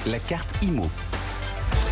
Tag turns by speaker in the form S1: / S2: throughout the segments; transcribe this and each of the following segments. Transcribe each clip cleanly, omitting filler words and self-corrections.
S1: La carte IMO.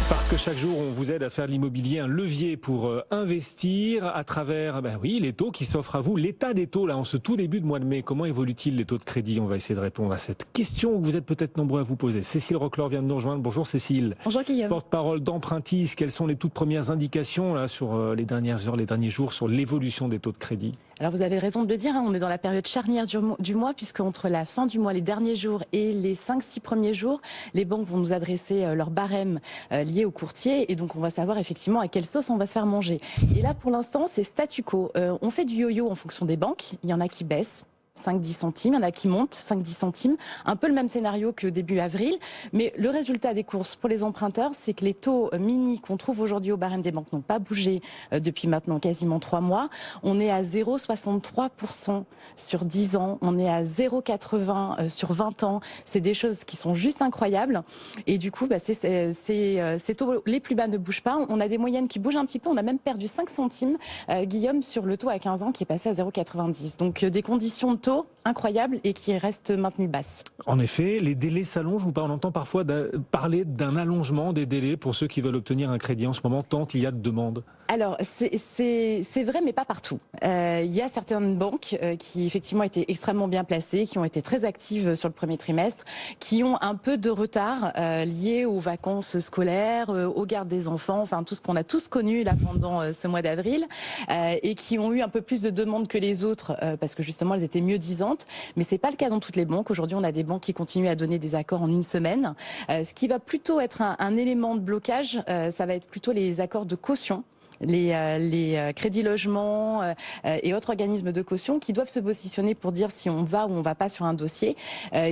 S2: Parce que chaque jour, on vous aide à faire de l'immobilier un levier pour investir à travers les taux qui s'offrent à vous. L'état des taux, là, en ce tout début de mois de mai, comment évolue-t-il les taux de crédit? On va essayer de répondre à cette question que vous êtes peut-être nombreux à vous poser. Cécile Roclor vient de nous rejoindre. Bonjour Cécile.
S3: Bonjour Guillaume.
S2: Porte-parole d'Empruntis. Quelles sont les toutes premières indications là, sur les dernières heures, les derniers jours, sur l'évolution des taux de crédit?
S3: Alors vous avez raison de le dire, on est dans la période charnière du mois, puisque entre la fin du mois, les derniers jours et les 5-6 premiers jours, les banques vont nous adresser leur barème lié au courtier, et donc on va savoir effectivement à quelle sauce on va se faire manger. Et là pour l'instant c'est statu quo, on fait du yo-yo en fonction des banques, il y en a qui baissent 5-10 centimes, il y en a qui montent 5-10 centimes, un peu le même scénario que début avril, mais le résultat des courses pour les emprunteurs, c'est que les taux mini qu'on trouve aujourd'hui au barème des banques n'ont pas bougé depuis maintenant quasiment 3 mois. On est à 0,63% sur 10 ans, on est à 0,80 sur 20 ans, c'est des choses qui sont juste incroyables, et du coup ces taux les plus bas ne bougent pas, on a des moyennes qui bougent un petit peu, on a même perdu 5 centimes, Guillaume, sur le taux à 15 ans qui est passé à 0,90, donc des conditions de taux incroyable et qui reste maintenue basse.
S2: En effet, les délais s'allongent. On entend parfois parler d'un allongement des délais pour ceux qui veulent obtenir un crédit en ce moment, tant il y a de demandes.
S3: Alors, c'est vrai, mais pas partout. Il y a certaines banques qui, effectivement, étaient extrêmement bien placées, qui ont été très actives sur le premier trimestre, qui ont un peu de retard lié aux vacances scolaires, aux gardes des enfants, enfin tout ce qu'on a tous connu là pendant ce mois d'avril, et qui ont eu un peu plus de demandes que les autres, parce que justement, elles étaient mieux disantes. Mais c'est pas le cas dans toutes les banques. Aujourd'hui, on a des banques qui continuent à donner des accords en une semaine. Ce qui va plutôt être un élément de blocage, ça va être plutôt les accords de caution. Les crédits logements et autres organismes de caution qui doivent se positionner pour dire si on va ou on va pas sur un dossier,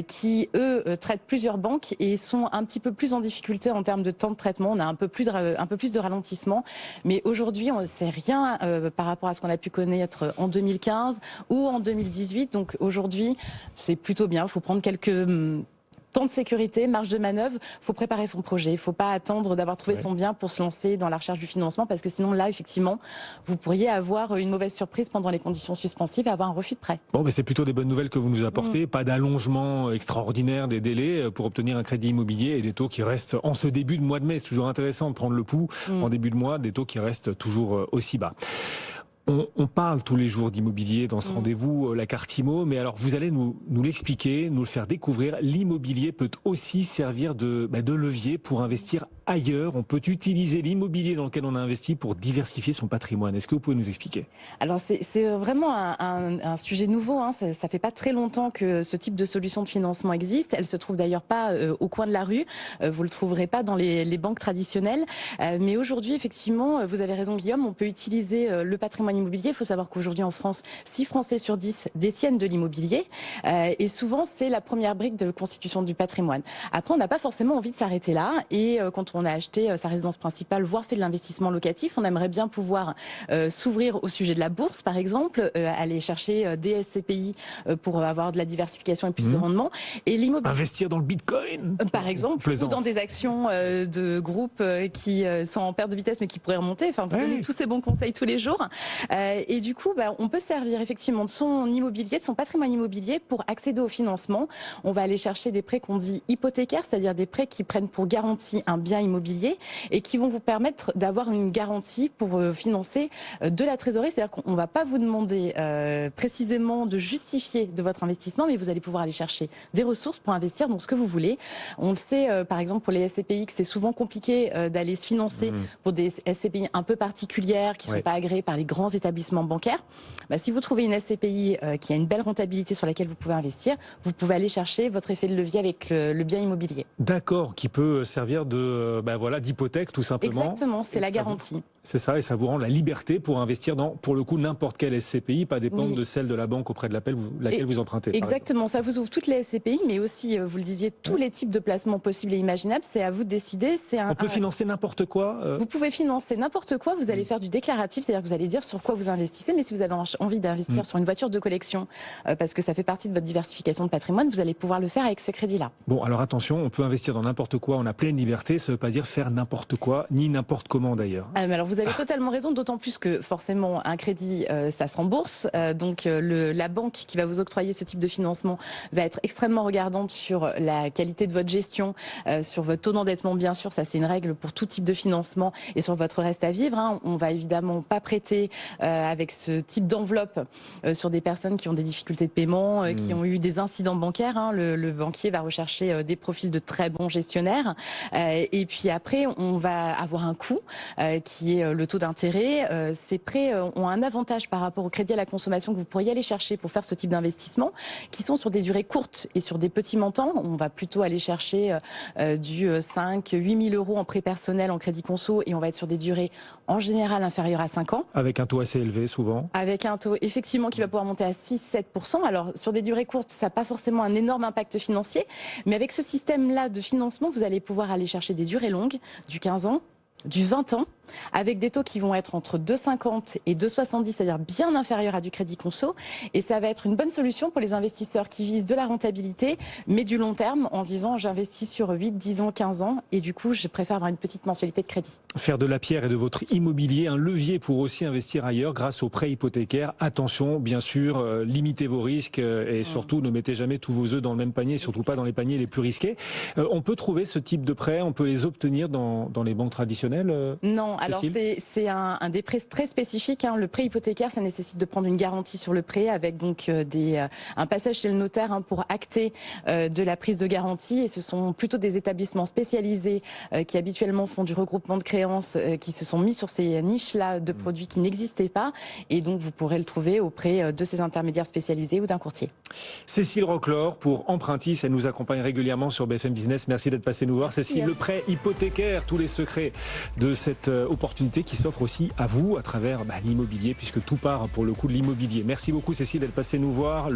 S3: qui eux traitent plusieurs banques et sont un petit peu plus en difficulté en termes de temps de traitement. On a un peu plus de ralentissement, mais aujourd'hui on ne sait rien par rapport à ce qu'on a pu connaître en 2015 ou en 2018. Donc aujourd'hui c'est plutôt bien. Il faut prendre quelques temps de sécurité, marge de manœuvre, il faut préparer son projet. Il ne faut pas attendre d'avoir trouvé son bien pour se lancer dans la recherche du financement, parce que sinon là, effectivement, vous pourriez avoir une mauvaise surprise pendant les conditions suspensives et avoir un refus de prêt.
S2: Bon, mais c'est plutôt des bonnes nouvelles que vous nous apportez. Pas d'allongement extraordinaire des délais pour obtenir un crédit immobilier et des taux qui restent en ce début de mois de mai. C'est toujours intéressant de prendre le pouls en début de mois, des taux qui restent toujours aussi bas. On parle tous les jours d'immobilier dans ce rendez-vous, la carte IMO, mais alors vous allez nous l'expliquer, nous le faire découvrir. L'immobilier peut aussi servir de levier pour investir ailleurs. On peut utiliser l'immobilier dans lequel on a investi pour diversifier son patrimoine. Est-ce que vous pouvez nous expliquer?
S3: Alors c'est vraiment un sujet nouveau, hein. Ça fait pas très longtemps que ce type de solution de financement existe. Elle se trouve d'ailleurs pas au coin de la rue. Vous le trouverez pas dans les banques traditionnelles. Mais aujourd'hui, effectivement, vous avez raison Guillaume, on peut utiliser le patrimoine immobilier. Il faut savoir qu'aujourd'hui en France, 6 Français sur 10 détiennent de l'immobilier. Et souvent, c'est la première brique de constitution du patrimoine. Après, on n'a pas forcément envie de s'arrêter là. Et quand on a acheté sa résidence principale, voire fait de l'investissement locatif, on aimerait bien pouvoir s'ouvrir au sujet de la bourse, par exemple, aller chercher des SCPI pour avoir de la diversification et plus de rendement. Et l'immobilier.
S2: Investir dans le Bitcoin,
S3: par exemple, ou dans des actions de groupes qui sont en perte de vitesse mais qui pourraient remonter. Enfin, vous donnez tous ces bons conseils tous les jours. Et du coup, on peut servir effectivement de son immobilier, de son patrimoine immobilier pour accéder au financement. On va aller chercher des prêts qu'on dit hypothécaires, c'est-à-dire des prêts qui prennent pour garantie un bien immobilier et qui vont vous permettre d'avoir une garantie pour financer de la trésorerie. C'est-à-dire qu'on ne va pas vous demander précisément de justifier de votre investissement, mais vous allez pouvoir aller chercher des ressources pour investir dans ce que vous voulez. On le sait, par exemple, pour les SCPI, que c'est souvent compliqué d'aller se financer pour des SCPI un peu particulières qui ne sont pas agréées par les grands établissements bancaires. Si vous trouvez une SCPI qui a une belle rentabilité sur laquelle vous pouvez investir, vous pouvez aller chercher votre effet de levier avec le bien immobilier.
S2: D'accord, qui peut servir d'hypothèque tout simplement.
S3: Exactement, c'est la garantie.
S2: C'est ça, et ça vous rend la liberté pour investir dans, pour le coup, n'importe quelle SCPI, pas dépendre de celle de la banque auprès de laquelle vous empruntez.
S3: Exactement, ça vous ouvre toutes les SCPI, mais aussi, vous le disiez, tous les types de placements possibles et imaginables. C'est à vous de décider.
S2: On peut financer n'importe quoi.
S3: Vous pouvez financer n'importe quoi. Vous allez faire du déclaratif, c'est-à-dire que vous allez dire sur quoi vous investissez. Mais si vous avez envie d'investir sur une voiture de collection, parce que ça fait partie de votre diversification de patrimoine, vous allez pouvoir le faire avec ce crédit-là.
S2: Bon, alors attention, on peut investir dans n'importe quoi. On a pleine liberté. Ça ne veut pas dire faire n'importe quoi, ni n'importe comment d'ailleurs.
S3: Alors vous avez totalement raison, d'autant plus que forcément un crédit, ça se rembourse. La banque qui va vous octroyer ce type de financement va être extrêmement regardante sur la qualité de votre gestion, sur votre taux d'endettement, bien sûr, ça c'est une règle pour tout type de financement, et sur votre reste à vivre. On va évidemment pas prêter avec ce type d'enveloppe sur des personnes qui ont des difficultés de paiement, qui ont eu des incidents bancaires. Le banquier va rechercher des profils de très bons gestionnaires. Et puis après, on va avoir un coût qui est le taux d'intérêt. Ces prêts ont un avantage par rapport au crédit à la consommation que vous pourriez aller chercher pour faire ce type d'investissement, qui sont sur des durées courtes et sur des petits montants. On va plutôt aller chercher du 5-8 000 euros en prêt personnel, en crédit conso, et on va être sur des durées en général inférieures à 5 ans.
S2: Avec un taux assez élevé souvent.
S3: Avec un taux effectivement qui va pouvoir monter à 6-7%. Alors sur des durées courtes, ça n'a pas forcément un énorme impact financier, mais avec ce système-là de financement, vous allez pouvoir aller chercher des durées longues, du 15 ans, du 20 ans, avec des taux qui vont être entre 2,50 et 2,70, c'est-à-dire bien inférieurs à du crédit conso. Et ça va être une bonne solution pour les investisseurs qui visent de la rentabilité, mais du long terme, en se disant j'investis sur 8, 10 ans, 15 ans, et du coup, je préfère avoir une petite mensualité de crédit.
S2: Faire de la pierre et de votre immobilier un levier pour aussi investir ailleurs grâce aux prêts hypothécaires. Attention, bien sûr, limitez vos risques et surtout ne mettez jamais tous vos œufs dans le même panier, surtout pas dans les paniers les plus risqués. On peut trouver ce type de prêts, on peut les obtenir dans les banques traditionnelles?
S3: Non, alors c'est un des prêts très spécifiques. Le prêt hypothécaire, ça nécessite de prendre une garantie sur le prêt avec donc un passage chez le notaire pour acter de la prise de garantie. Et ce sont plutôt des établissements spécialisés qui habituellement font du regroupement de créances, qui se sont mis sur ces niches-là de produits qui n'existaient pas. Et donc vous pourrez le trouver auprès de ces intermédiaires spécialisés ou d'un courtier.
S2: Cécile Roclor pour Empruntis, elle nous accompagne régulièrement sur BFM Business. Merci d'être passée nous voir. Cécile, le prêt hypothécaire, tous les secrets de cette opportunité qui s'offre aussi à vous à travers l'immobilier, puisque tout part pour le coup de l'immobilier. Merci beaucoup Cécile d'être passée nous voir.